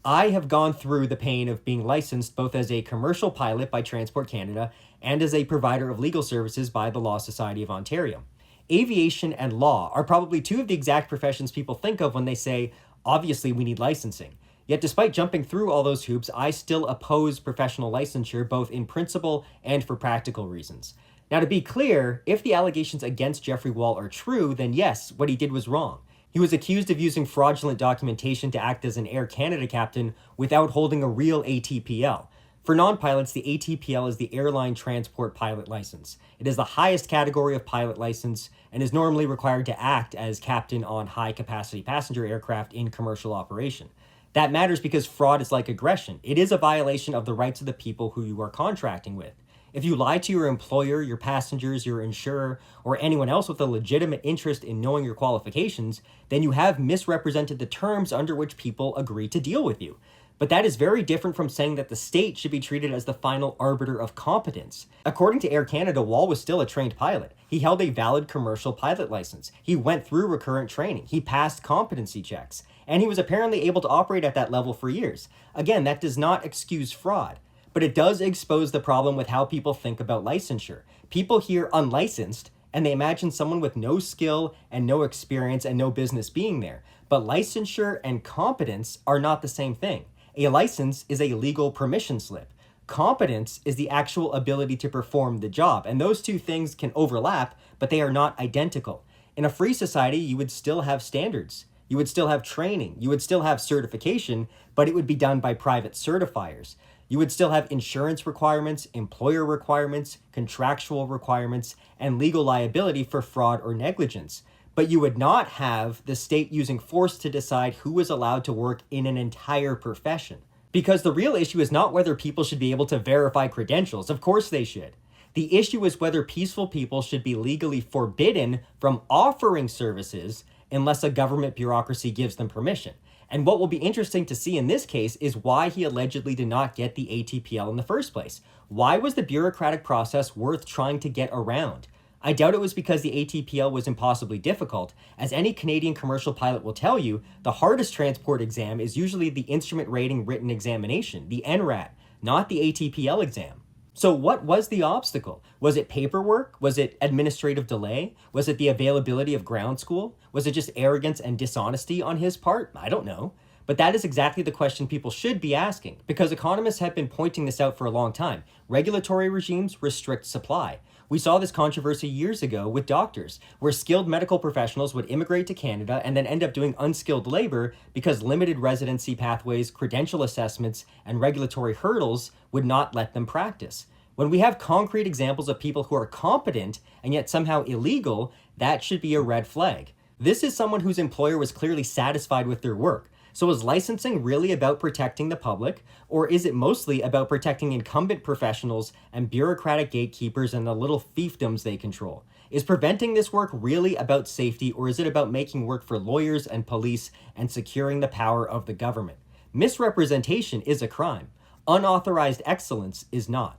I have gone through the pain of being licensed both as a commercial pilot by Transport Canada and as a provider of legal services by the Law Society of Ontario. Aviation and law are probably two of the exact professions people think of when they say, obviously, we need licensing. Yet, despite jumping through all those hoops, I still oppose professional licensure both in principle and for practical reasons. Now, to be clear, if the allegations against Jeffrey Wall are true, then yes, what he did was wrong. He was accused of using fraudulent documentation to act as an Air Canada captain without holding a real ATPL. For non-pilots, the ATPL is the Airline Transport Pilot License. It is the highest category of pilot license and is normally required to act as captain on high-capacity passenger aircraft in commercial operation. That matters because fraud is like aggression. It is a violation of the rights of the people who you are contracting with. If you lie to your employer, your passengers, your insurer, or anyone else with a legitimate interest in knowing your qualifications, then you have misrepresented the terms under which people agree to deal with you. But that is very different from saying that the state should be treated as the final arbiter of competence. According to Air Canada, Wall was still a trained pilot. He held a valid commercial pilot license. He went through recurrent training. He passed competency checks. And he was apparently able to operate at that level for years. Again, that does not excuse fraud. But it does expose the problem with how people think about licensure. People hear unlicensed, and they imagine someone with no skill and no experience and no business being there. But licensure and competence are not the same thing. A license is a legal permission slip. Competence is the actual ability to perform the job, and those two things can overlap, but they are not identical. In a free society, you would still have standards. You would still have training. You would still have certification, but it would be done by private certifiers. You would still have insurance requirements, employer requirements, contractual requirements, and legal liability for fraud or negligence. But you would not have the state using force to decide who is allowed to work in an entire profession. Because the real issue is not whether people should be able to verify credentials. Of course they should. The issue is whether peaceful people should be legally forbidden from offering services unless a government bureaucracy gives them permission. And what will be interesting to see in this case is why he allegedly did not get the ATPL in the first place. Why was the bureaucratic process worth trying to get around? I doubt it was because the ATPL was impossibly difficult. As any Canadian commercial pilot will tell you, the hardest transport exam is usually the Instrument Rating Written Examination, the NRAT, not the ATPL exam. So what was the obstacle? Was it paperwork? Was it administrative delay? Was it the availability of ground school? Was it just arrogance and dishonesty on his part? I don't know. But that is exactly the question people should be asking, because economists have been pointing this out for a long time. Regulatory regimes restrict supply. We saw this controversy years ago with doctors, where skilled medical professionals would immigrate to Canada and then end up doing unskilled labor because limited residency pathways, credential assessments, and regulatory hurdles would not let them practice. When we have concrete examples of people who are competent and yet somehow illegal, that should be a red flag. This is someone whose employer was clearly satisfied with their work. So is licensing really about protecting the public, or is it mostly about protecting incumbent professionals and bureaucratic gatekeepers and the little fiefdoms they control? Is preventing this work really about safety, or is it about making work for lawyers and police and securing the power of the government? Misrepresentation is a crime. Unauthorized excellence is not.